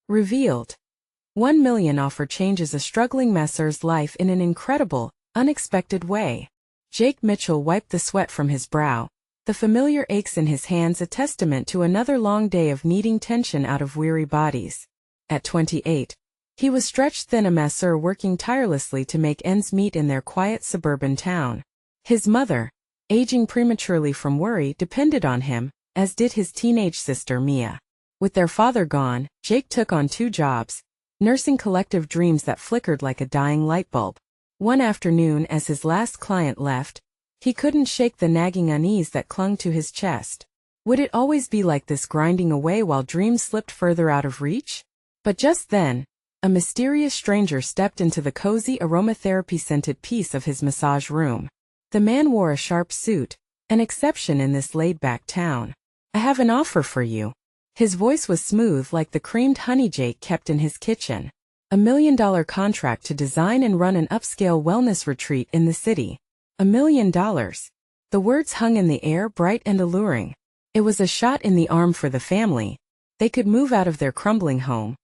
Revealed. 1 million offer changes a struggling Masseur'S life in an incredible, unexpected way. Jake Mitchell wiped the sweat from his brow, the familiar aches in his hands a testament to another long day of kneading tension out of weary bodies. At 28, he was stretched thin, a masseur working tirelessly to make ends meet in their quiet suburban town. His mother, aging prematurely from worry, depended on him, as did his teenage sister Mia. With their father gone, Jake took on 2 jobs, nursing collective dreams that flickered like a dying light bulb. One afternoon, as his last client left, he couldn't shake the nagging unease that clung to his chest. Would it always be like this, grinding away while dreams slipped further out of reach? But just then, a mysterious stranger stepped into the cozy aromatherapy-scented piece of his massage room. The man wore a sharp suit, an exception in this laid-back town. "I have an offer for you." His voice was smooth like the creamed honey Jake kept in his kitchen. $1 million contract to design and run an upscale wellness retreat in the city. $1 million. The words hung in the air, bright and alluring. It was a shot in the arm for the family. They could move out of their crumbling home.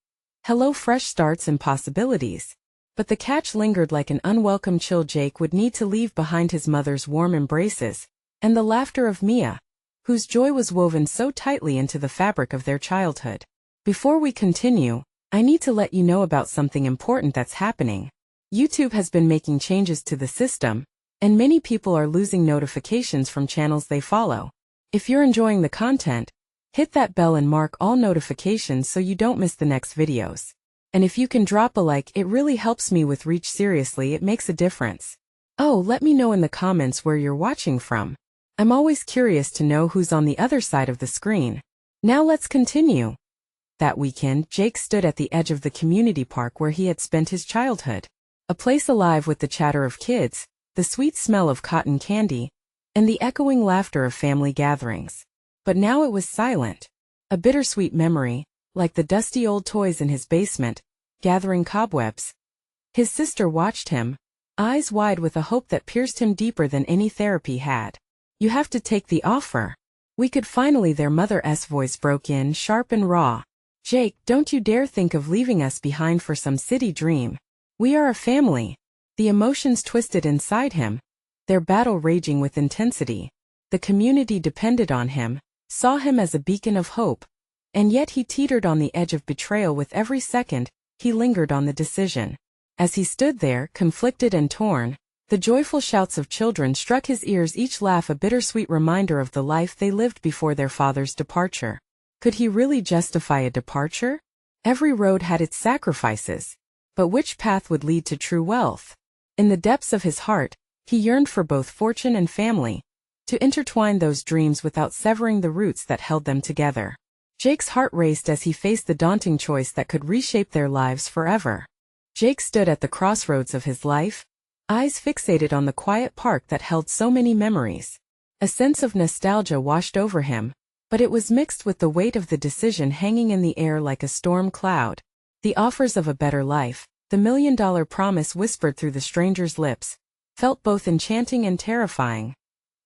Hello, fresh starts and possibilities. But the catch lingered like an unwelcome chill. Jake would need to leave behind his mother's warm embraces, and the laughter of Mia, whose joy was woven so tightly into the fabric of their childhood. Before we continue, I need to let you know about something important that's happening. YouTube has been making changes to the system, and many people are losing notifications from channels they follow. If you're enjoying the content, hit that bell and mark all notifications so you don't miss the next videos. And if you can drop a like, it really helps me with reach. Seriously, it makes a difference. Oh, let me know in the comments where you're watching from. I'm always curious to know who's on the other side of the screen. Now let's continue. That weekend, Jake stood at the edge of the community park where he had spent his childhood. A place alive with the chatter of kids, the sweet smell of cotton candy, and the echoing laughter of family gatherings. But now it was silent. A bittersweet memory, like the dusty old toys in his basement, gathering cobwebs. His sister watched him, eyes wide with a hope that pierced him deeper than any therapy had. "You have to take the offer. We could finally." Their mother's voice broke in, sharp and raw. "Jake, don't you dare think of leaving us behind for some city dream. We are a family." The emotions twisted inside him, their battle raging with intensity. The community depended on him, saw him as a beacon of hope, and yet he teetered on the edge of betrayal with every second he lingered on the decision. As he stood there, conflicted and torn, the joyful shouts of children struck his ears, each laugh a bittersweet reminder of the life they lived before their father's departure. Could he really justify a departure? Every road had its sacrifices. But which path would lead to true wealth? In the depths of his heart, he yearned for both fortune and family, to intertwine those dreams without severing the roots that held them together. Jake's heart raced as he faced the daunting choice that could reshape their lives forever. Jake stood at the crossroads of his life, eyes fixated on the quiet park that held so many memories. A sense of nostalgia washed over him, but it was mixed with the weight of the decision hanging in the air like a storm cloud. The offers of a better life, the $1 million promise whispered through the stranger's lips, felt both enchanting and terrifying.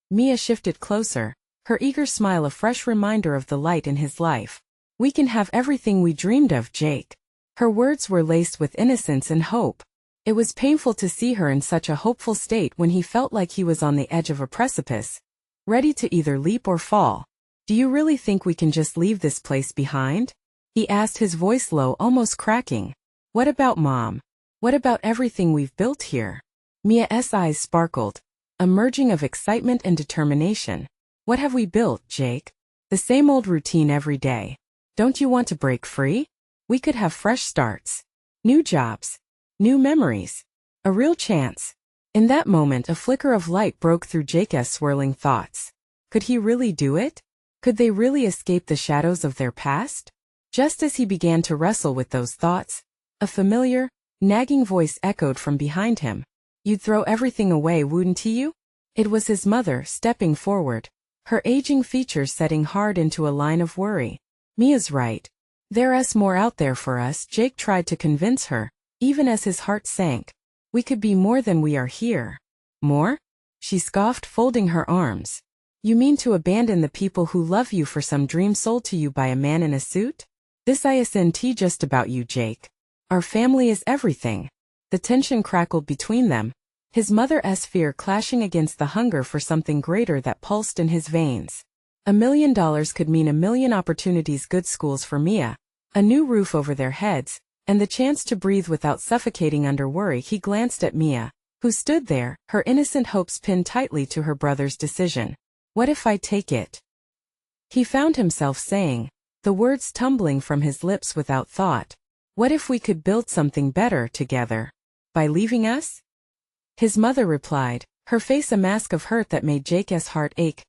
Mia shifted closer, her eager smile a fresh reminder of the light in his life. "We can have everything we dreamed of, Jake." Her words were laced with innocence and hope. It was painful to see her in such a hopeful state when he felt like he was on the edge of a precipice, ready to either leap or fall. "Do you really think we can just leave this place behind?" he asked, his voice low, almost cracking. "What about Mom? What about everything we've built here?" Mia's eyes sparkled, a merging of excitement and determination. "What have we built, Jake? The same old routine every day. Don't you want to break free? We could have fresh starts, new jobs, new memories, a real chance." In that moment, a flicker of light broke through Jake's swirling thoughts. Could he really do it? Could they really escape the shadows of their past? Just as he began to wrestle with those thoughts, a familiar, nagging voice echoed from behind him. "You'd throw everything away, wouldn't you?" It was his mother, stepping forward, her aging features setting hard into a line of worry. "Mia's right. There's more out there for us," Jake tried to convince her, even as his heart sank. "We could be more than we are here." "More?" she scoffed, folding her arms. "You mean to abandon the people who love you for some dream sold to you by a man in a suit?" This isn't just about you, Jake. Our family is everything. The tension crackled between them, his mother's fear clashing against the hunger for something greater that pulsed in his veins. $1 million could mean a million opportunities, good schools for Mia, a new roof over their heads, and the chance to breathe without suffocating under worry. He glanced at Mia, who stood there, her innocent hopes pinned tightly to her brother's decision. What if I take it? He found himself saying, the words tumbling from his lips without thought. What if we could build something better together? By leaving us? His mother replied, her face a mask of hurt that made Jake's heart ache.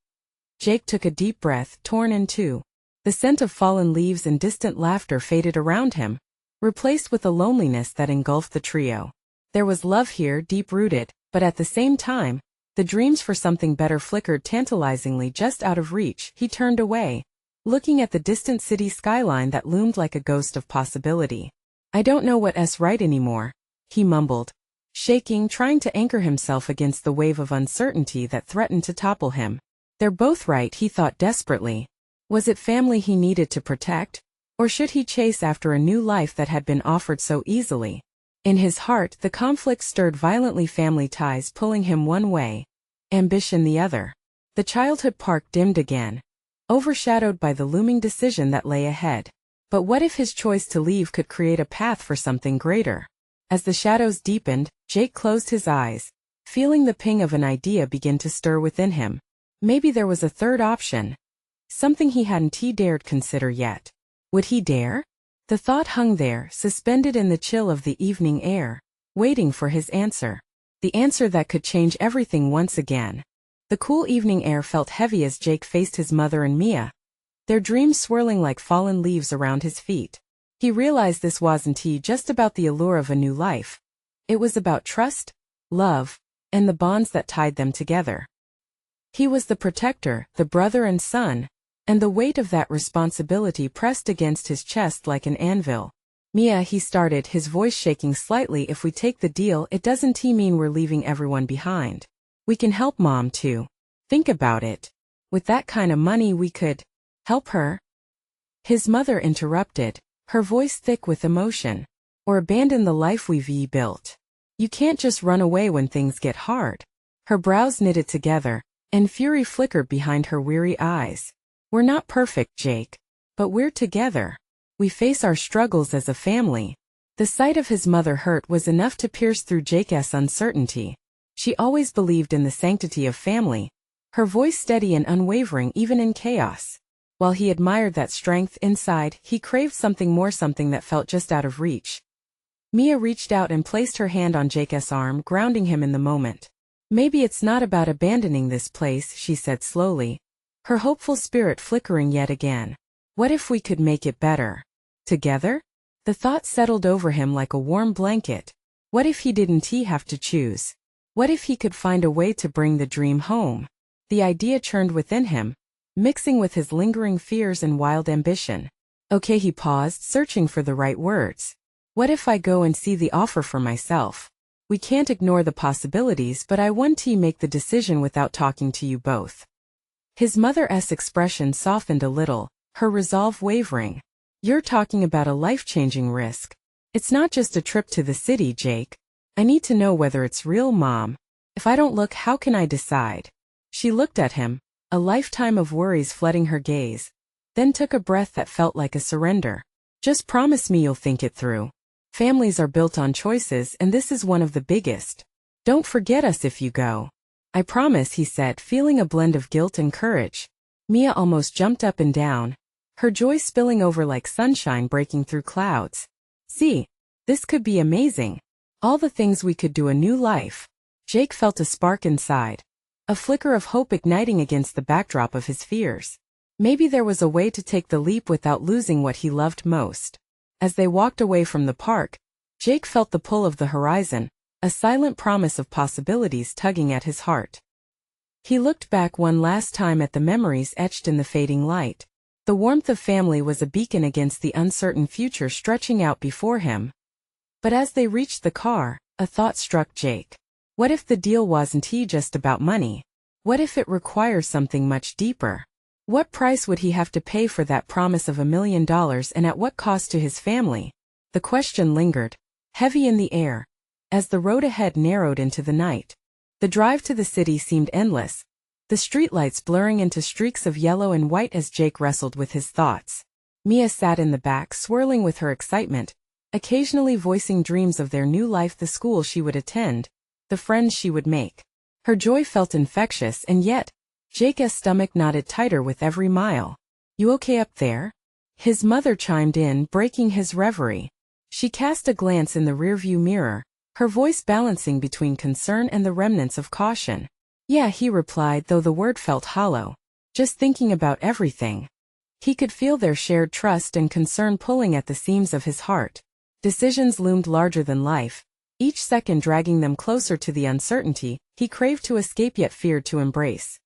Jake took a deep breath, torn in two. The scent of fallen leaves and distant laughter faded around him, replaced with a loneliness that engulfed the trio. There was love here, deep-rooted, but at the same time, the dreams for something better flickered tantalizingly just out of reach. He turned away, looking at the distant city skyline that loomed like a ghost of possibility. I don't know what's right anymore, he mumbled, shaking, trying to anchor himself against the wave of uncertainty that threatened to topple him. They're both right, he thought desperately. Was it family he needed to protect? Or should he chase after a new life that had been offered so easily? In his heart, the conflict stirred violently, family ties pulling him one way, ambition the other. The childhood park dimmed again, overshadowed by the looming decision that lay ahead. But what if his choice to leave could create a path for something greater? As the shadows deepened, Jake closed his eyes, feeling the ping of an idea begin to stir within him. Maybe there was a third option, something he hadn't dared consider yet. Would he dare? The thought hung there, suspended in the chill of the evening air, waiting for his answer. The answer that could change everything once again. The cool evening air felt heavy as Jake faced his mother and Mia, their dreams swirling like fallen leaves around his feet. He realized this wasn't just about the allure of a new life. It was about trust, love, and the bonds that tied them together. He was the protector, the brother and son, and the weight of that responsibility pressed against his chest like an anvil. Mia, he started, his voice shaking slightly, if we take the deal, it doesn't mean we're leaving everyone behind. We can help Mom too. Think about it. With that kind of money we could help her. His mother interrupted, her voice thick with emotion. Or abandon the life we've built. You can't just run away when things get hard. Her brows knitted together, and fury flickered behind her weary eyes. We're not perfect, Jake. But we're together. We face our struggles as a family. The sight of his mother hurt was enough to pierce through Jake's uncertainty. She always believed in the sanctity of family, her voice steady and unwavering even in chaos. While he admired that strength inside, he craved something more, something that felt just out of reach. Mia reached out and placed her hand on Jake's arm, grounding him in the moment. Maybe it's not about abandoning this place, she said slowly, her hopeful spirit flickering yet again. What if we could make it better? Together? The thought settled over him like a warm blanket. What if he didn't have to choose? What if he could find a way to bring the dream home? The idea churned within him, mixing with his lingering fears and wild ambition. Okay, he paused, searching for the right words. What if I go and see the offer for myself? We can't ignore the possibilities, but I want to make the decision without talking to you both. His mother's expression softened a little, her resolve wavering. You're talking about a life-changing risk. It's not just a trip to the city, Jake. I need to know whether it's real, Mom. If I don't look, how can I decide? She looked at him, a lifetime of worries flooding her gaze, then took a breath that felt like a surrender. Just promise me you'll think it through. Families are built on choices, and this is one of the biggest. Don't forget us if you go. I promise, he said, feeling a blend of guilt and courage. Mia almost jumped up and down, her joy spilling over like sunshine breaking through clouds. See, this could be amazing. All the things we could do, a new life. Jake felt a spark inside, a flicker of hope igniting against the backdrop of his fears. Maybe there was a way to take the leap without losing what he loved most. As they walked away from the park, Jake felt the pull of the horizon, a silent promise of possibilities tugging at his heart. He looked back one last time at the memories etched in the fading light. The warmth of family was a beacon against the uncertain future stretching out before him. But as they reached the car, a thought struck Jake. What if the deal wasn't just about money? What if it requires something much deeper? What price would he have to pay for that promise of $1 million, and at what cost to his family? The question lingered, heavy in the air, as the road ahead narrowed into the night. The drive to the city seemed endless, the streetlights blurring into streaks of yellow and white as Jake wrestled with his thoughts. Mia sat in the back, swirling with her excitement, occasionally voicing dreams of their new life, the school she would attend, the friends she would make. Her joy felt infectious, and yet, Jake's stomach knotted tighter with every mile. "You okay up there?" His mother chimed in, breaking his reverie. She cast a glance in the rearview mirror, her voice balancing between concern and the remnants of caution. "Yeah," he replied, though the word felt hollow. "Just thinking about everything." He could feel their shared trust and concern pulling at the seams of his heart. Decisions loomed larger than life, each second dragging them closer to the uncertainty he craved to escape yet feared to embrace.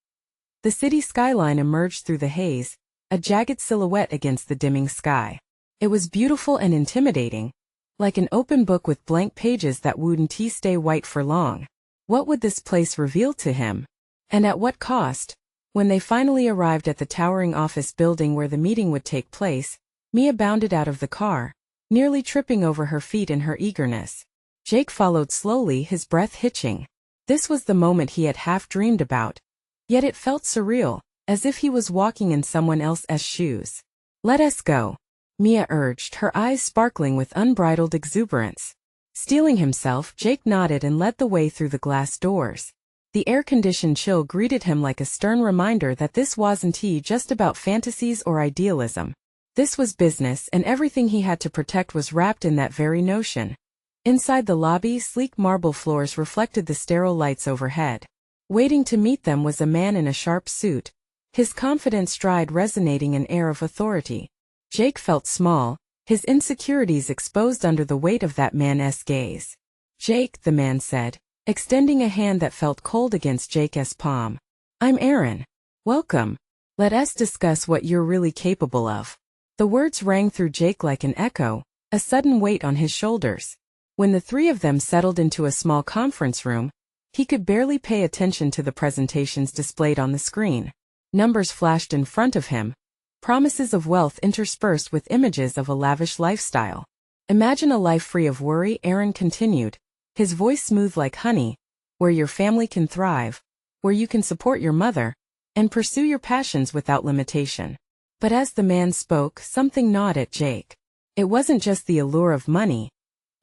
The city skyline emerged through the haze, a jagged silhouette against the dimming sky. It was beautiful and intimidating, like an open book with blank pages that wouldn't stay white for long. What would this place reveal to him? And at what cost? When they finally arrived at the towering office building where the meeting would take place, Mia bounded out of the car, nearly tripping over her feet in her eagerness. Jake followed slowly, his breath hitching. This was the moment he had half dreamed about, yet it felt surreal, as if he was walking in someone else's shoes. "Let us go," Mia urged, her eyes sparkling with unbridled exuberance. Steeling himself, Jake nodded and led the way through the glass doors. The air-conditioned chill greeted him like a stern reminder that this wasn't just about fantasies or idealism. This was business, and everything he had to protect was wrapped in that very notion. Inside the lobby, sleek marble floors reflected the sterile lights overhead. Waiting to meet them was a man in a sharp suit, his confident stride resonating an air of authority. Jake felt small, his insecurities exposed under the weight of that man's gaze. "Jake," the man said, extending a hand that felt cold against Jake's palm. "I'm Aaron. Welcome. Let us discuss what you're really capable of." The words rang through Jake like an echo, a sudden weight on his shoulders. When the three of them settled into a small conference room, he could barely pay attention to the presentations displayed on the screen. Numbers flashed in front of him, promises of wealth interspersed with images of a lavish lifestyle. "Imagine a life free of worry," Aaron continued, his voice smooth like honey, "where your family can thrive, where you can support your mother, and pursue your passions without limitation." But as the man spoke, something gnawed at Jake. It wasn't just the allure of money.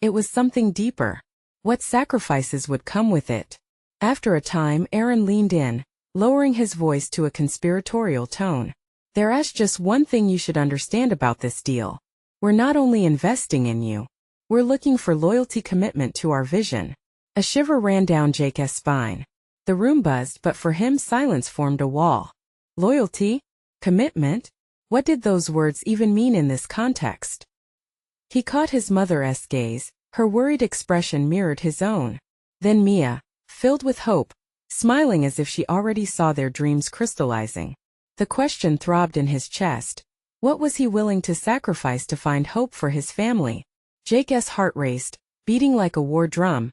It was something deeper. What sacrifices would come with it? After a time, Aaron leaned in, lowering his voice to a conspiratorial tone. "There's just one thing you should understand about this deal. We're not only investing in you. We're looking for loyalty, commitment to our vision." A shiver ran down Jake's spine. The room buzzed, but for him silence formed a wall. Loyalty? Commitment? What did those words even mean in this context? He caught his mother's gaze, her worried expression mirrored his own. Then Mia, filled with hope, smiling as if she already saw their dreams crystallizing. The question throbbed in his chest. What was he willing to sacrifice to find hope for his family? Jake's heart raced, beating like a war drum,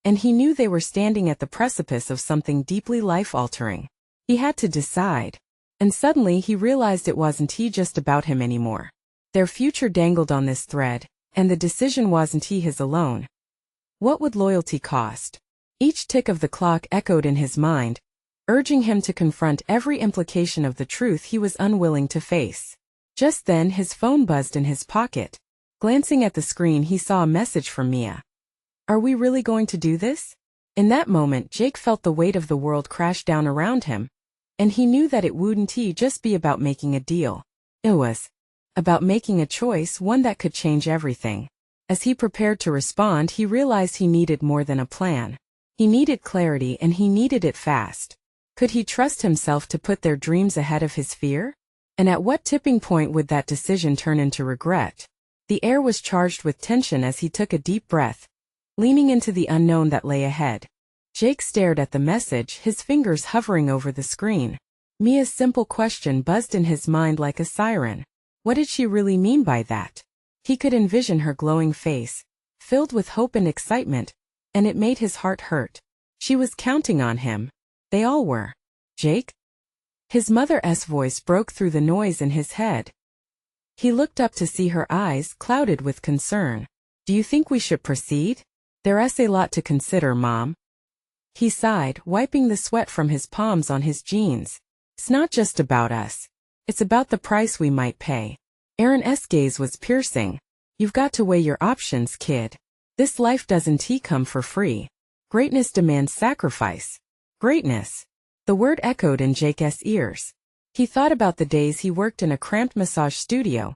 and he knew they were standing at the precipice of something deeply life-altering. He had to decide. And suddenly he realized it wasn't just about him anymore. Their future dangled on this thread, and the decision wasn't his alone. What would loyalty cost? Each tick of the clock echoed in his mind, urging him to confront every implication of the truth he was unwilling to face. Just then his phone buzzed in his pocket. Glancing at the screen, he saw a message from Mia. "Are we really going to do this?" In that moment, Jake felt the weight of the world crash down around him, and he knew that it wouldn't just be about making a deal. It was about making a choice, one that could change everything. As he prepared to respond, he realized he needed more than a plan. He needed clarity, and he needed it fast. Could he trust himself to put their dreams ahead of his fear? And at what tipping point would that decision turn into regret? The air was charged with tension as he took a deep breath, leaning into the unknown that lay ahead. Jake stared at the message, his fingers hovering over the screen. Mia's simple question buzzed in his mind like a siren. What did she really mean by that? He could envision her glowing face, filled with hope and excitement, and it made his heart hurt. She was counting on him. They all were. Jake? His mother's voice broke through the noise in his head. He looked up to see her eyes clouded with concern. Do you think we should proceed? There's a lot to consider, Mom. He sighed, wiping the sweat from his palms on his jeans. It's not just about us. It's about the price we might pay. Aaron's gaze was piercing. You've got to weigh your options, kid. This life doesn't come for free. Greatness demands sacrifice. Greatness. The word echoed in Jake's ears. He thought about the days he worked in a cramped massage studio,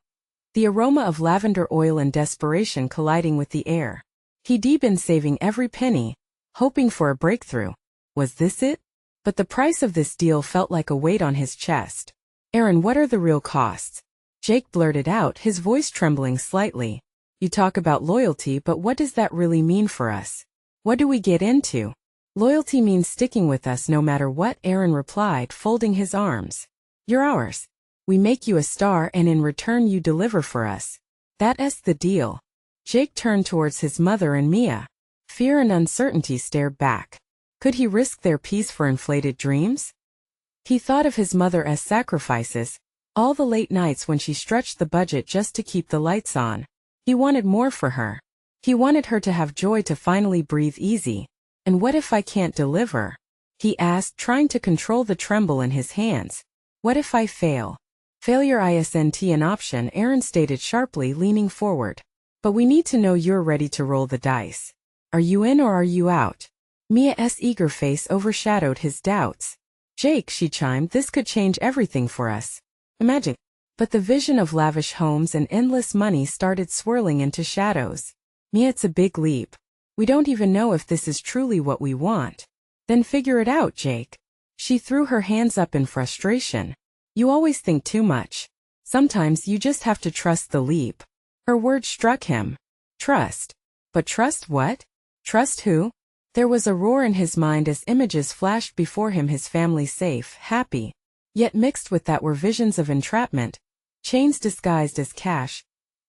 the aroma of lavender oil and desperation colliding with the air. He'd been saving every penny, hoping for a breakthrough. Was this it? But the price of this deal felt like a weight on his chest. Aaron, what are the real costs? Jake blurted out, his voice trembling slightly. You talk about loyalty, but what does that really mean for us? What do we get into? Loyalty means sticking with us no matter what, Aaron replied, folding his arms. You're ours. We make you a star and in return you deliver for us. That's the deal. Jake turned towards his mother and Mia. Fear and uncertainty stared back. Could he risk their peace for inflated dreams? He thought of his mother's sacrifices, all the late nights when she stretched the budget just to keep the lights on. He wanted more for her. He wanted her to have joy, to finally breathe easy. And what if I can't deliver? He asked, trying to control the tremble in his hands. What if I fail? Failure isn't an option, Aaron stated sharply, leaning forward. But we need to know you're ready to roll the dice. Are you in or are you out? Mia's eager face overshadowed his doubts. Jake, she chimed, this could change everything for us. Imagine. But the vision of lavish homes and endless money started swirling into shadows. Mia, it's a big leap. We don't even know if this is truly what we want. Then figure it out, Jake. She threw her hands up in frustration. You always think too much. Sometimes you just have to trust the leap. Her words struck him. Trust. But trust what? Trust who? There was a roar in his mind as images flashed before him, his family safe, happy. Yet mixed with that were visions of entrapment, chains disguised as cash.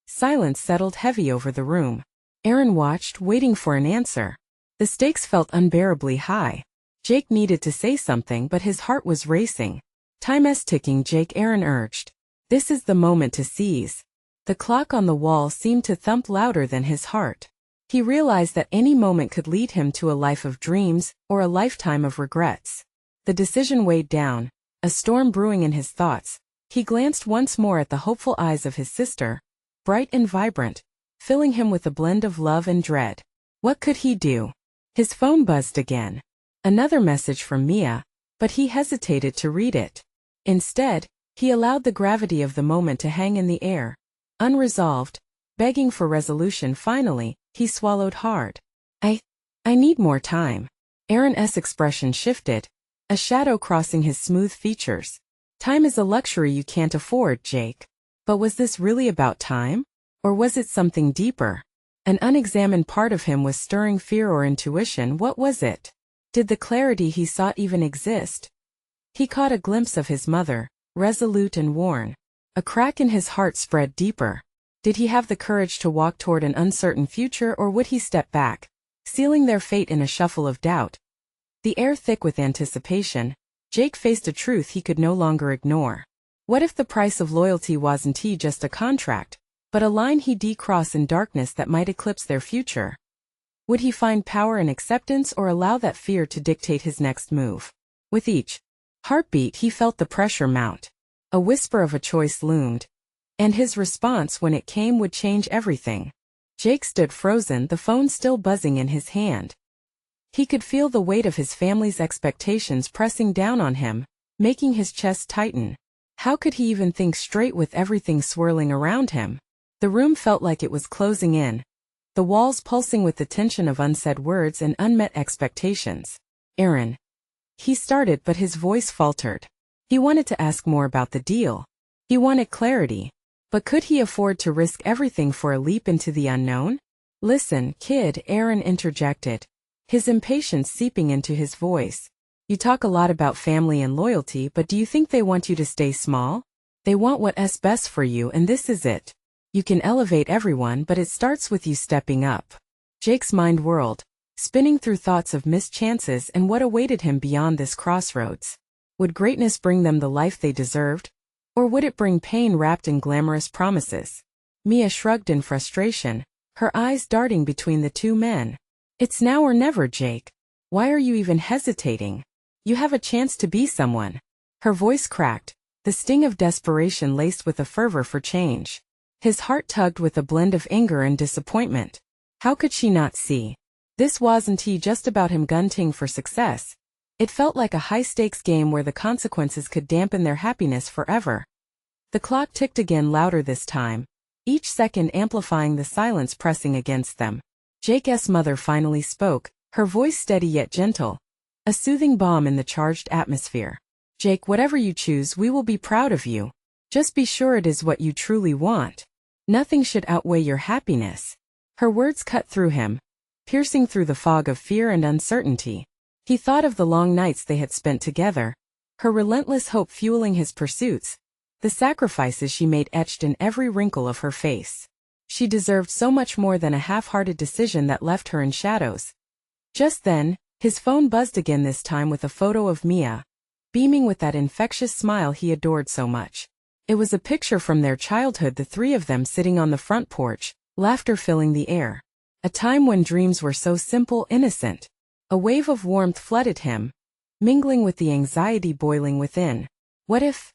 Silence settled heavy over the room. Aaron watched, waiting for an answer. The stakes felt unbearably high. Jake needed to say something, but his heart was racing. Time's ticking, Jake, Aaron urged. This is the moment to seize. The clock on the wall seemed to thump louder than his heart. He realized that any moment could lead him to a life of dreams, or a lifetime of regrets. The decision weighed down, a storm brewing in his thoughts. He glanced once more at the hopeful eyes of his sister, bright and vibrant, filling him with a blend of love and dread. What could he do? His phone buzzed again. Another message from Mia, but he hesitated to read it. Instead, he allowed the gravity of the moment to hang in the air. Unresolved, begging for resolution. Finally, he swallowed hard. I need more time. Aaron's expression shifted, a shadow crossing his smooth features. Time is a luxury you can't afford, Jake. But was this really about time? Or was it something deeper? An unexamined part of him was stirring, fear or intuition. What was it? Did the clarity he sought even exist? He caught a glimpse of his mother, resolute and worn. A crack in his heart spread deeper. Did he have the courage to walk toward an uncertain future, or would he step back, sealing their fate in a shuffle of doubt? The air thick with anticipation, Jake faced a truth he could no longer ignore. What if the price of loyalty wasn't just a contract, but a line he'd cross in darkness that might eclipse their future? Would he find power in acceptance, or allow that fear to dictate his next move? With each heartbeat he felt the pressure mount. A whisper of a choice loomed, and his response, when it came, would change everything. Jake stood frozen, the phone still buzzing in his hand. He could feel the weight of his family's expectations pressing down on him, making his chest tighten. How could he even think straight with everything swirling around him? The room felt like it was closing in, the walls pulsing with the tension of unsaid words and unmet expectations. Aaron. He started, but his voice faltered. He wanted to ask more about the deal. He wanted clarity. But could he afford to risk everything for a leap into the unknown? Listen, kid, Aaron interjected, his impatience seeping into his voice. You talk a lot about family and loyalty, but do you think they want you to stay small? They want what's best for you, and this is it. You can elevate everyone, but it starts with you stepping up. Jake's mind whirled, spinning through thoughts of missed chances and what awaited him beyond this crossroads. Would greatness bring them the life they deserved? Or would it bring pain wrapped in glamorous promises? Mia shrugged in frustration, her eyes darting between the two men. It's now or never, Jake. Why are you even hesitating? You have a chance to be someone. Her voice cracked, the sting of desperation laced with a fervor for change. His heart tugged with a blend of anger and disappointment. How could she not see? This wasn't just about him gunting for success. It felt like a high-stakes game where the consequences could dampen their happiness forever. The clock ticked again, louder this time, each second amplifying the silence pressing against them. Jake's mother finally spoke, her voice steady yet gentle, a soothing balm in the charged atmosphere. Jake, whatever you choose, we will be proud of you. Just be sure it is what you truly want. Nothing should outweigh your happiness. Her words cut through him, piercing through the fog of fear and uncertainty. He thought of the long nights they had spent together, her relentless hope fueling his pursuits, the sacrifices she made etched in every wrinkle of her face. She deserved so much more than a half-hearted decision that left her in shadows. Just then, his phone buzzed again, this time with a photo of Mia, beaming with that infectious smile he adored so much. It was a picture from their childhood, the three of them sitting on the front porch, laughter filling the air. A time when dreams were so simple, innocent. A wave of warmth flooded him, mingling with the anxiety boiling within. What if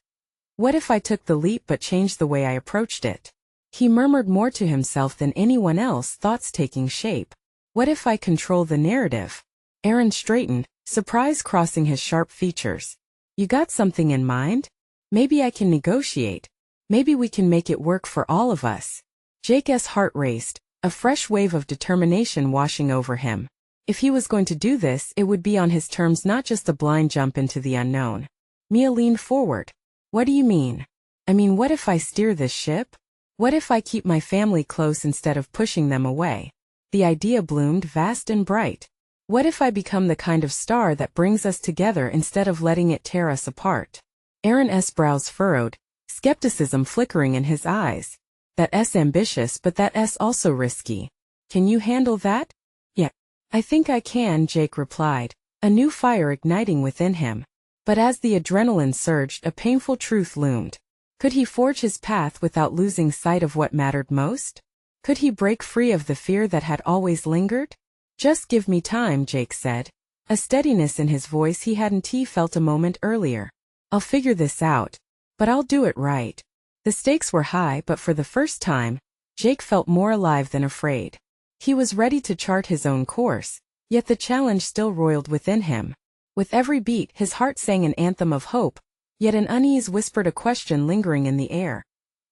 I took the leap but changed the way I approached it? He murmured, more to himself than anyone else, thoughts taking shape. What if I control the narrative? Aaron straightened, surprise crossing his sharp features. You got something in mind? Maybe I can negotiate. Maybe we can make it work for all of us. Jake's heart raced, a fresh wave of determination washing over him. If he was going to do this, it would be on his terms, not just a blind jump into the unknown. Mia leaned forward. What do you mean? I mean, what if I steer this ship? What if I keep my family close instead of pushing them away? The idea bloomed vast and bright. What if I become the kind of star that brings us together instead of letting it tear us apart? Aaron's brows furrowed, skepticism flickering in his eyes. That's ambitious, but that's also risky. Can you handle that? Yeah, I think I can, Jake replied, a new fire igniting within him. But as the adrenaline surged, a painful truth loomed. Could he forge his path without losing sight of what mattered most? Could he break free of the fear that had always lingered? Just give me time, Jake said, a steadiness in his voice he hadn't felt a moment earlier. I'll figure this out, but I'll do it right. The stakes were high, but for the first time, Jake felt more alive than afraid. He was ready to chart his own course, yet the challenge still roiled within him. With every beat, his heart sang an anthem of hope, yet an unease whispered a question lingering in the air.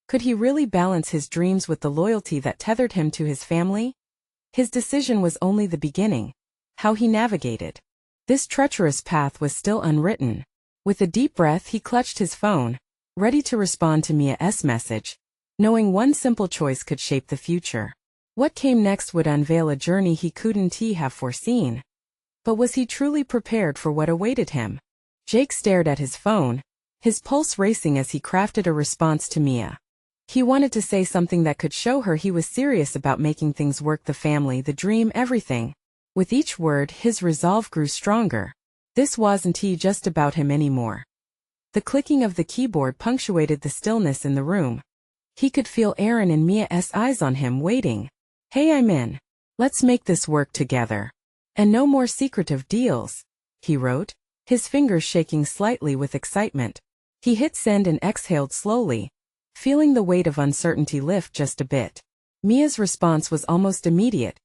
Could he really balance his dreams with the loyalty that tethered him to his family? His decision was only the beginning. How he navigated this treacherous path was still unwritten. With a deep breath, he clutched his phone, ready to respond to Mia's message, knowing one simple choice could shape the future. What came next would unveil a journey he couldn't have foreseen. But was he truly prepared for what awaited him? Jake stared at his phone, his pulse racing as he crafted a response to Mia. He wanted to say something that could show her he was serious about making things work, the family, the dream, everything. With each word, his resolve grew stronger. This wasn't just about him anymore. The clicking of the keyboard punctuated the stillness in the room. He could feel Aaron and Mia's eyes on him, waiting. Hey, I'm in. Let's make this work together. And no more secretive deals, he wrote, his fingers shaking slightly with excitement. He hit send and exhaled slowly, feeling the weight of uncertainty lift just a bit. Mia's response was almost immediate,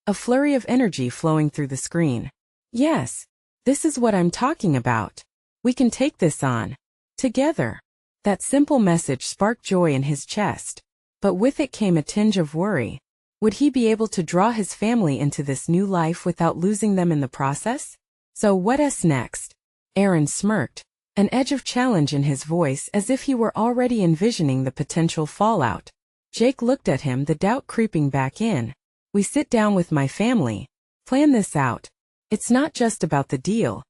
a flurry of energy flowing through the screen. Yes, this is what I'm talking about. We can take this on. Together. That simple message sparked joy in his chest. But with it came a tinge of worry. Would he be able to draw his family into this new life without losing them in the process? So what's next? Aaron smirked, an edge of challenge in his voice, as if he were already envisioning the potential fallout. Jake looked at him, the doubt creeping back in. We sit down with my family, plan this out. It's not just about the deal.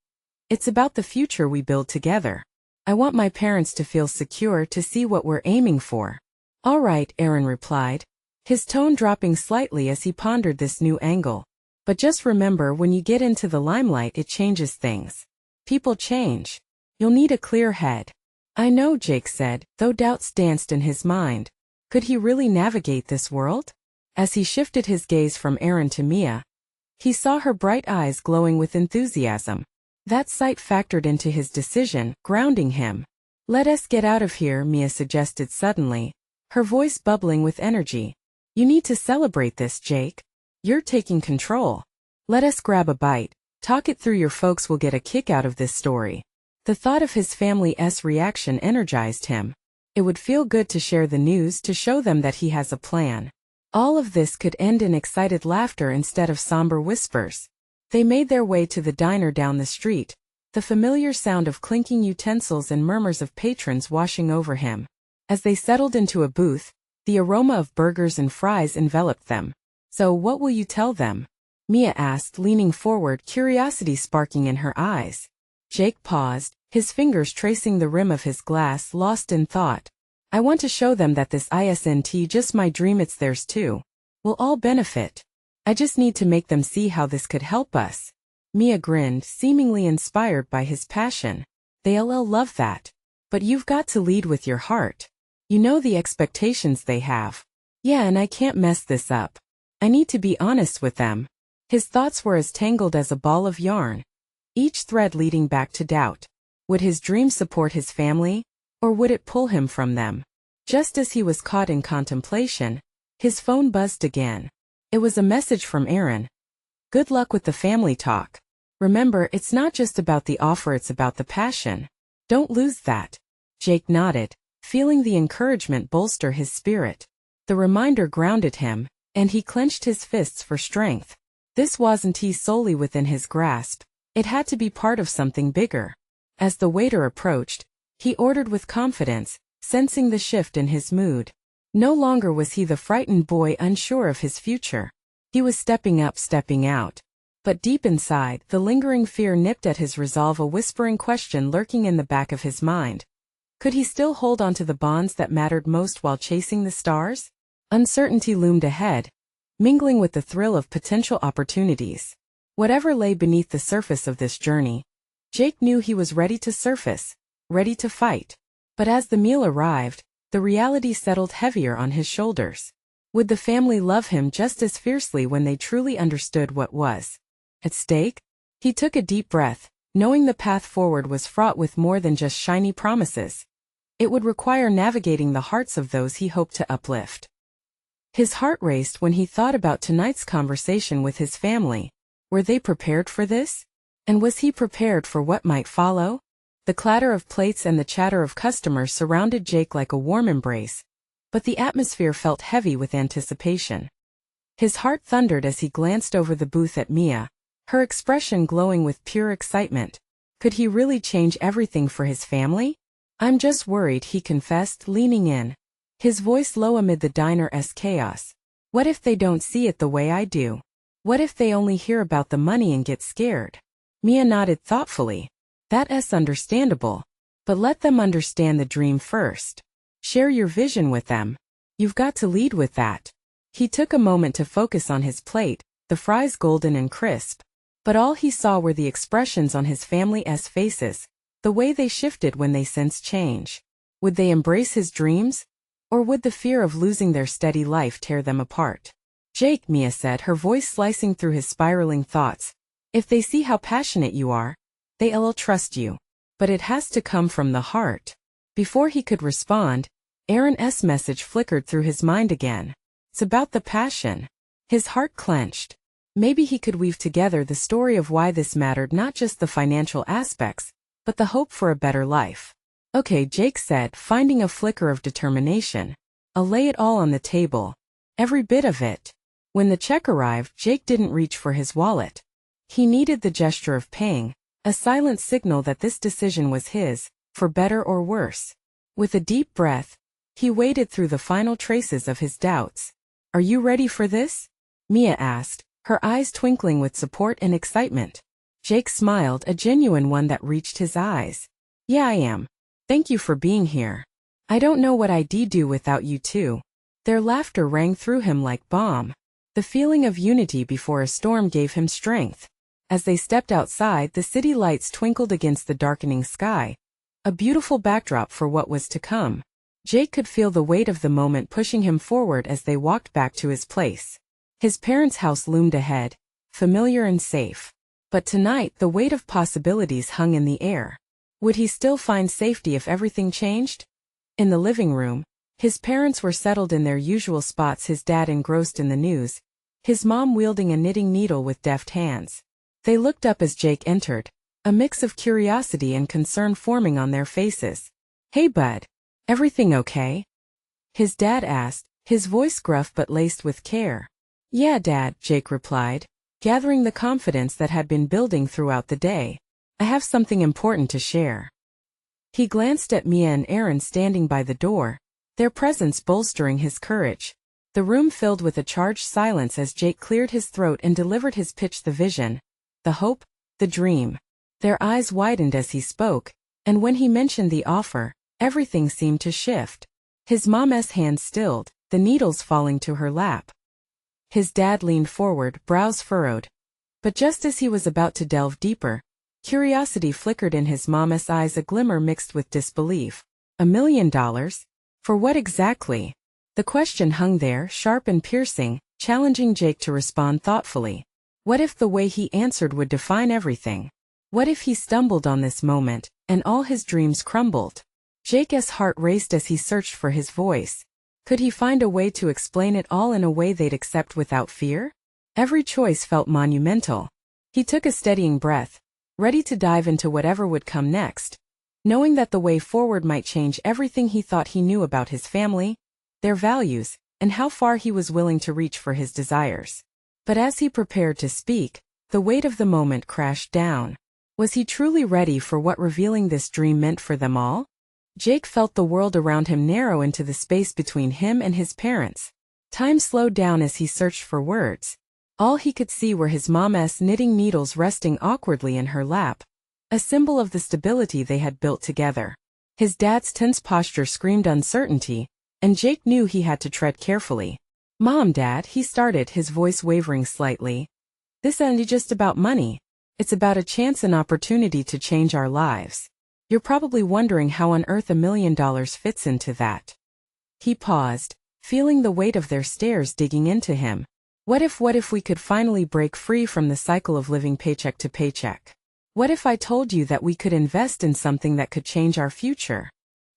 It's about the future we build together. I want my parents to feel secure, to see what we're aiming for. All right, Aaron replied, his tone dropping slightly as he pondered this new angle. But just remember, when you get into the limelight, it changes things. People change. You'll need a clear head. I know, Jake said, though doubts danced in his mind. Could he really navigate this world? As he shifted his gaze from Aaron to Mia, he saw her bright eyes glowing with enthusiasm. That sight factored into his decision, grounding him. Let us get out of here, Mia suggested suddenly, her voice bubbling with energy. You need to celebrate this, Jake. You're taking control. Let us grab a bite. Talk it through. Your folks will get a kick out of this story. The thought of his family's reaction energized him. It would feel good to share the news, to show them that he has a plan. All of this could end in excited laughter instead of somber whispers. They made their way to the diner down the street, the familiar sound of clinking utensils and murmurs of patrons washing over him. As they settled into a booth, the aroma of burgers and fries enveloped them. So what will you tell them? Mia asked, leaning forward, curiosity sparking in her eyes. Jake paused, his fingers tracing the rim of his glass, lost in thought. I want to show them that this isn't just my dream, it's theirs too. We'll all benefit. I just need to make them see how this could help us. Mia grinned, seemingly inspired by his passion. They'll love that. But you've got to lead with your heart. You know the expectations they have. Yeah, and I can't mess this up. I need to be honest with them. His thoughts were as tangled as a ball of yarn, each thread leading back to doubt. Would his dream support his family, or would it pull him from them? Just as he was caught in contemplation, his phone buzzed again. It was a message from Aaron. Good luck with the family talk. Remember, it's not just about the offer, it's about the passion. Don't lose that. Jake nodded, feeling the encouragement bolster his spirit. The reminder grounded him, and he clenched his fists for strength. This wasn't solely within his grasp. It had to be part of something bigger. As the waiter approached, he ordered with confidence, sensing the shift in his mood. No longer was he the frightened boy unsure of his future. He was stepping up, stepping out. But deep inside, the lingering fear nipped at his resolve, a whispering question lurking in the back of his mind. Could he still hold on to the bonds that mattered most while chasing the stars? Uncertainty loomed ahead, mingling with the thrill of potential opportunities. Whatever lay beneath the surface of this journey, Jake knew he was ready to surface, ready to fight. But as the meal arrived, the reality settled heavier on his shoulders. Would the family love him just as fiercely when they truly understood what was at stake? He took a deep breath, knowing the path forward was fraught with more than just shiny promises. It would require navigating the hearts of those he hoped to uplift. His heart raced when he thought about tonight's conversation with his family. Were they prepared for this? And was he prepared for what might follow? The clatter of plates and the chatter of customers surrounded Jake like a warm embrace, but the atmosphere felt heavy with anticipation. His heart thundered as he glanced over the booth at Mia, her expression glowing with pure excitement. Could he really change everything for his family? I'm just worried, he confessed, leaning in, his voice low amid the diner's chaos. What if they don't see it the way I do? What if they only hear about the money and get scared? Mia nodded thoughtfully. That's understandable. But let them understand the dream first. Share your vision with them. You've got to lead with that. He took a moment to focus on his plate, the fries golden and crisp. But all he saw were the expressions on his family's faces, the way they shifted when they sensed change. Would they embrace his dreams? Or would the fear of losing their steady life tear them apart? Jake, Mia said, her voice slicing through his spiraling thoughts. If they see how passionate you are, they'll trust you. But it has to come from the heart. Before he could respond, Aaron's message flickered through his mind again. It's about the passion. His heart clenched. Maybe he could weave together the story of why this mattered, not just the financial aspects, but the hope for a better life. Okay, Jake said, finding a flicker of determination. I'll lay it all on the table. Every bit of it. When the check arrived, Jake didn't reach for his wallet. He needed the gesture of paying, a silent signal that this decision was his, for better or worse. With a deep breath, he waded through the final traces of his doubts. Are you ready for this? Mia asked, her eyes twinkling with support and excitement. Jake smiled, a genuine one that reached his eyes. Yeah, I am. Thank you for being here. I don't know what I'd do without you two. Their laughter rang through him like balm. The feeling of unity before a storm gave him strength. As they stepped outside, the city lights twinkled against the darkening sky, a beautiful backdrop for what was to come. Jake could feel the weight of the moment pushing him forward as they walked back to his place. His parents' house loomed ahead, familiar and safe. But tonight the weight of possibilities hung in the air. Would he still find safety if everything changed? In the living room, his parents were settled in their usual spots, his dad engrossed in the news, his mom wielding a knitting needle with deft hands. They looked up as Jake entered, a mix of curiosity and concern forming on their faces. "Hey bud, everything okay?" his dad asked, his voice gruff but laced with care. "Yeah, Dad," Jake replied, gathering the confidence that had been building throughout the day. "I have something important to share." He glanced at Mia and Aaron standing by the door, their presence bolstering his courage. The room filled with a charged silence as Jake cleared his throat and delivered his pitch: the vision, the hope, the dream. Their eyes widened as he spoke, and when he mentioned the offer, everything seemed to shift. His mom's hand stilled, the needles falling to her lap. His dad leaned forward, brows furrowed. But just as he was about to delve deeper, curiosity flickered in his mom's eyes, a glimmer mixed with disbelief. $1 million? For what exactly? The question hung there, sharp and piercing, challenging Jake to respond thoughtfully. What if the way he answered would define everything? What if he stumbled on this moment, and all his dreams crumbled? Jake's heart raced as he searched for his voice. Could he find a way to explain it all in a way they'd accept without fear? Every choice felt monumental. He took a steadying breath, ready to dive into whatever would come next, knowing that the way forward might change everything he thought he knew about his family, their values, and how far he was willing to reach for his desires. But as he prepared to speak, the weight of the moment crashed down. Was he truly ready for what revealing this dream meant for them all? Jake felt the world around him narrow into the space between him and his parents. Time slowed down as he searched for words. All he could see were his mom's knitting needles resting awkwardly in her lap, a symbol of the stability they had built together. His dad's tense posture screamed uncertainty, and Jake knew he had to tread carefully. "Mom, Dad," he started, his voice wavering slightly. "This ain't just about money. It's about a chance and opportunity to change our lives. You're probably wondering how on earth $1 million fits into that." He paused, feeling the weight of their stares digging into him. What if we could finally break free from the cycle of living paycheck to paycheck? What if I told you that we could invest in something that could change our future?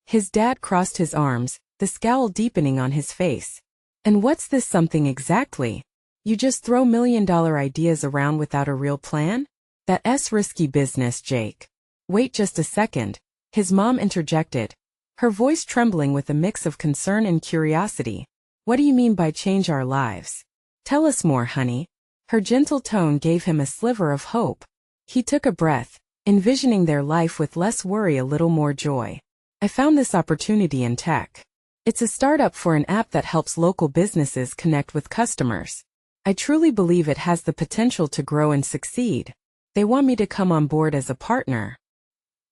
His dad crossed his arms, the scowl deepening on his face. "And what's this something exactly? You just throw $1 million ideas around without a real plan? That's risky business, Jake." "Wait just a second," his mom interjected, her voice trembling with a mix of concern and curiosity. "What do you mean by change our lives? Tell us more, honey." Her gentle tone gave him a sliver of hope. He took a breath, envisioning their life with less worry, a little more joy. "I found this opportunity in tech. It's a startup for an app that helps local businesses connect with customers. I truly believe it has the potential to grow and succeed. They want me to come on board as a partner."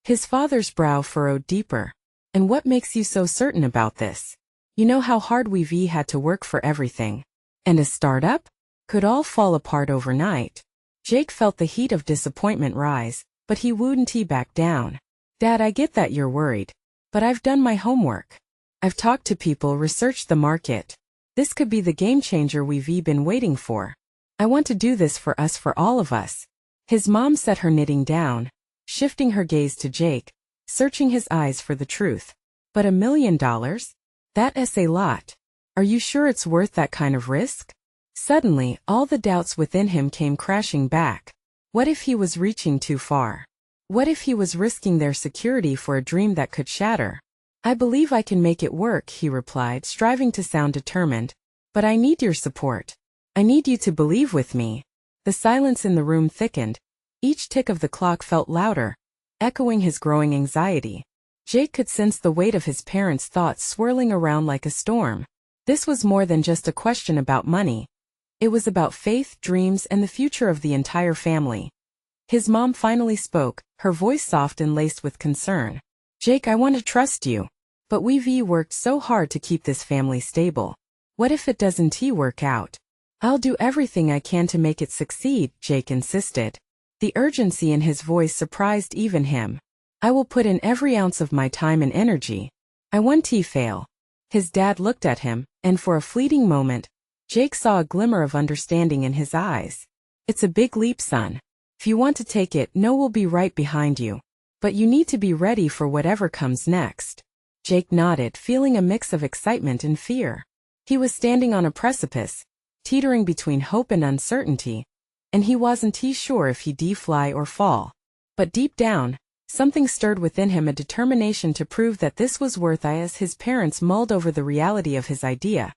His father's brow furrowed deeper. "And what makes you so certain about this? You know how hard we've had to work for everything. And a startup? Could all fall apart overnight." Jake felt the heat of disappointment rise, but he wouldn't back down. "Dad, I get that you're worried. But I've done my homework. I've talked to people, researched the market. This could be the game changer we've been waiting for. I want to do this for us, for all of us." His mom set her knitting down, shifting her gaze to Jake, searching his eyes for the truth. "But $1 million? That's a lot. Are you sure it's worth that kind of risk?" Suddenly, all the doubts within him came crashing back. What if he was reaching too far? What if he was risking their security for a dream that could shatter? "I believe I can make it work," he replied, striving to sound determined. "But I need your support. I need you to believe with me." The silence in the room thickened. Each tick of the clock felt louder, echoing his growing anxiety. Jake could sense the weight of his parents' thoughts swirling around like a storm. This was more than just a question about money. It was about faith, dreams, and the future of the entire family. His mom finally spoke, her voice soft and laced with concern. "Jake, I want to trust you. But we've worked so hard to keep this family stable. What if it doesn't work out?" "I'll do everything I can to make it succeed," Jake insisted. The urgency in his voice surprised even him. I will put in every ounce of my time and energy. I won't fail. His dad looked at him, and for a fleeting moment, Jake saw a glimmer of understanding in his eyes. It's a big leap, son. If you want to take it, no, we'll be right behind you. But you need to be ready for whatever comes next. Jake nodded, feeling a mix of excitement and fear. He was standing on a precipice, teetering between hope and uncertainty, and he wasn't sure if he'd fly or fall. But deep down, something stirred within him, a determination to prove that this was worth it. As his parents mulled over the reality of his idea,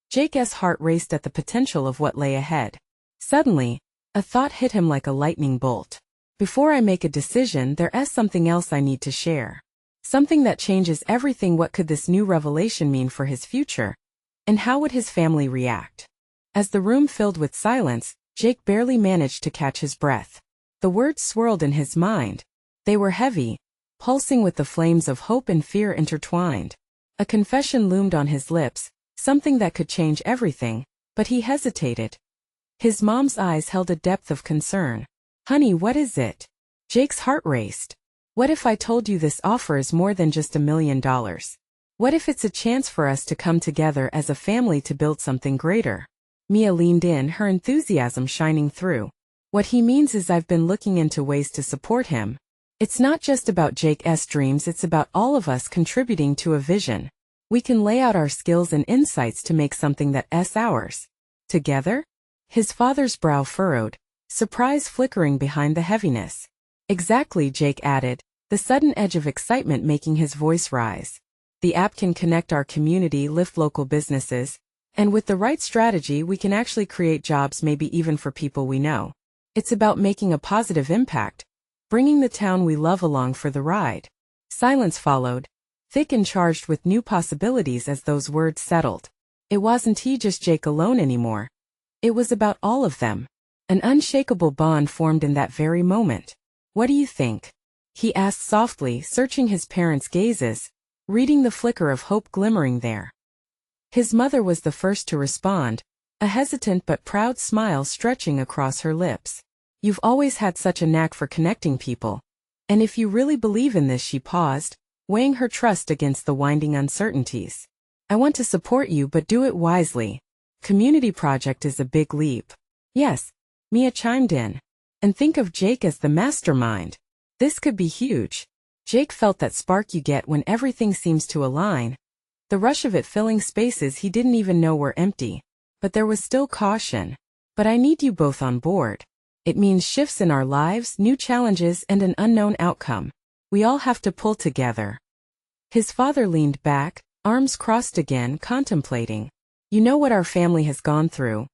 Jake's heart raced at the potential of what lay ahead. Suddenly, a thought hit him like a lightning bolt. Before I make a decision, there's something else I need to share. Something that changes everything. What could this new revelation mean for his future? And how would his family react? As the room filled with silence, Jake barely managed to catch his breath. The words swirled in his mind. They were heavy, pulsing with the flames of hope and fear intertwined. A confession loomed on his lips, something that could change everything, but he hesitated. His mom's eyes held a depth of concern. Honey, what is it? Jake's heart raced. What if I told you this offer is more than just $1 million? What if it's a chance for us to come together as a family to build something greater? Mia leaned in, her enthusiasm shining through. What he means is I've been looking into ways to support him. It's not just about Jake's dreams, it's about all of us contributing to a vision. We can lay out our skills and insights to make something that's ours. Together? His father's brow furrowed, surprise flickering behind the heaviness. Exactly, Jake added, the sudden edge of excitement making his voice rise. The app can connect our community, lift local businesses, and with the right strategy we can actually create jobs, maybe even for people we know. It's about making a positive impact, bringing the town we love along for the ride. Silence followed, thick and charged with new possibilities as those words settled. It wasn't just Jake alone anymore. It was about all of them. An unshakable bond formed in that very moment. What do you think? He asked softly, searching his parents' gazes, reading the flicker of hope glimmering there. His mother was the first to respond, a hesitant but proud smile stretching across her lips. You've always had such a knack for connecting people. And if you really believe in this, she paused, weighing her trust against the winding uncertainties. I want to support you, but do it wisely. Community project is a big leap. Yes, Mia chimed in. And think of Jake as the mastermind. This could be huge. Jake felt that spark you get when everything seems to align. The rush of it filling spaces he didn't even know were empty. But there was still caution. But I need you both on board. It means shifts in our lives, new challenges, and an unknown outcome. We all have to pull together. His father leaned back, arms crossed again, contemplating. You know what our family has gone through.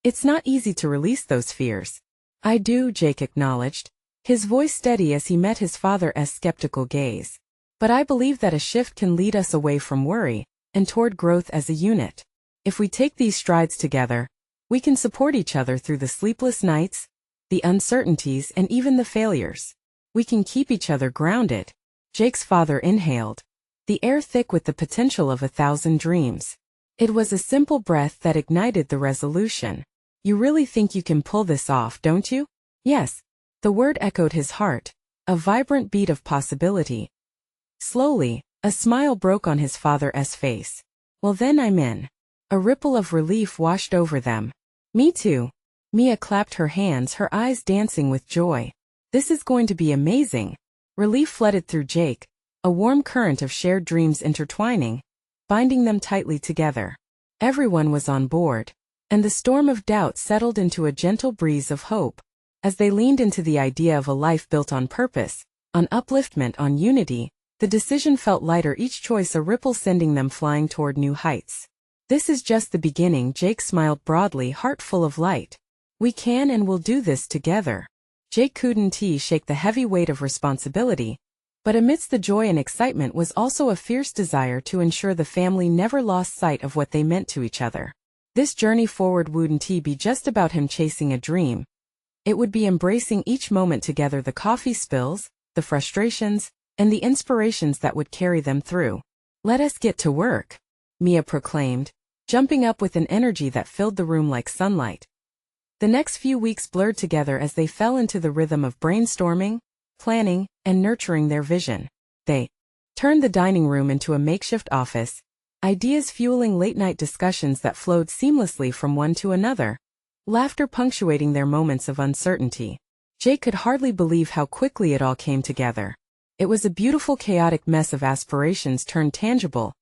It's not easy to release those fears. I do, Jake acknowledged, his voice steady as he met his father's skeptical gaze. But I believe that a shift can lead us away from worry and toward growth as a unit. If we take these strides together, we can support each other through the sleepless nights, the uncertainties, and even the failures. We can keep each other grounded. Jake's father inhaled, the air thick with the potential of 1,000 dreams. It was a simple breath that ignited the resolution. You really think you can pull this off, don't you? Yes. The word echoed his heart, a vibrant beat of possibility. Slowly, a smile broke on his father's face. Well then, I'm in. A ripple of relief washed over them. Me too. Mia clapped her hands, her eyes dancing with joy. This is going to be amazing. Relief flooded through Jake, a warm current of shared dreams intertwining, binding them tightly together. Everyone was on board, and the storm of doubt settled into a gentle breeze of hope. As they leaned into the idea of a life built on purpose, on upliftment, on unity, the decision felt lighter, each choice a ripple sending them flying toward new heights. This is just the beginning, Jake smiled broadly, heart full of light. We can and will do this together. Jake couldn't shake the heavy weight of responsibility, but amidst the joy and excitement was also a fierce desire to ensure the family never lost sight of what they meant to each other. This journey forward wouldn't be just about him chasing a dream. It would be embracing each moment together, the coffee spills, the frustrations, and the inspirations that would carry them through. Let us get to work, Mia proclaimed, jumping up with an energy that filled the room like sunlight. The next few weeks blurred together as they fell into the rhythm of brainstorming, planning, and nurturing their vision. They turned the dining room into a makeshift office, ideas fueling late-night discussions that flowed seamlessly from one to another, laughter punctuating their moments of uncertainty. Jake could hardly believe how quickly it all came together. It was a beautiful, chaotic mess of aspirations turned tangible,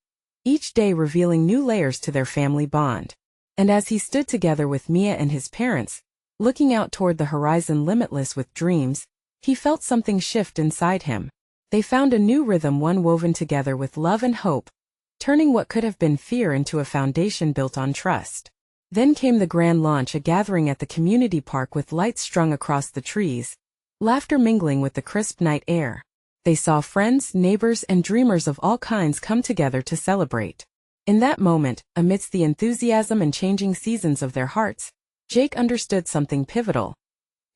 each day revealing new layers to their family bond. And as he stood together with Mia and his parents, looking out toward the horizon limitless with dreams, he felt something shift inside him. They found a new rhythm, one woven together with love and hope, turning what could have been fear into a foundation built on trust. Then came the grand launch, a gathering at the community park with lights strung across the trees, laughter mingling with the crisp night air. They saw friends, neighbors, and dreamers of all kinds come together to celebrate. In that moment, amidst the enthusiasm and changing seasons of their hearts, Jake understood something pivotal.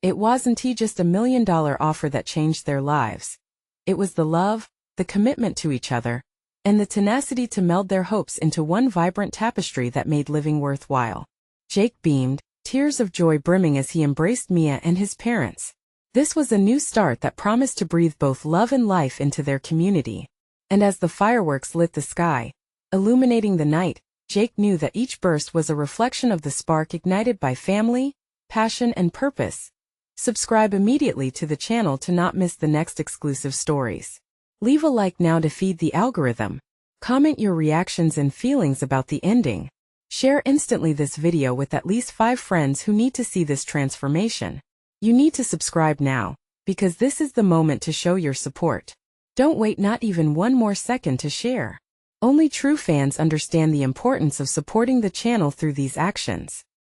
It wasn't just $1 million offer that changed their lives. It was the love, the commitment to each other, and the tenacity to meld their hopes into one vibrant tapestry that made living worthwhile. Jake beamed, tears of joy brimming as he embraced Mia and his parents. This was a new start that promised to breathe both love and life into their community. And as the fireworks lit the sky, illuminating the night, Jake knew that each burst was a reflection of the spark ignited by family, passion, and purpose. Subscribe immediately to the channel to not miss the next exclusive stories. Leave a like now to feed the algorithm. Comment your reactions and feelings about the ending. Share instantly this video with at least 5 friends who need to see this transformation. You need to subscribe now, because this is the moment to show your support. Don't wait not even one more second to share. Only true fans understand the importance of supporting the channel through these actions.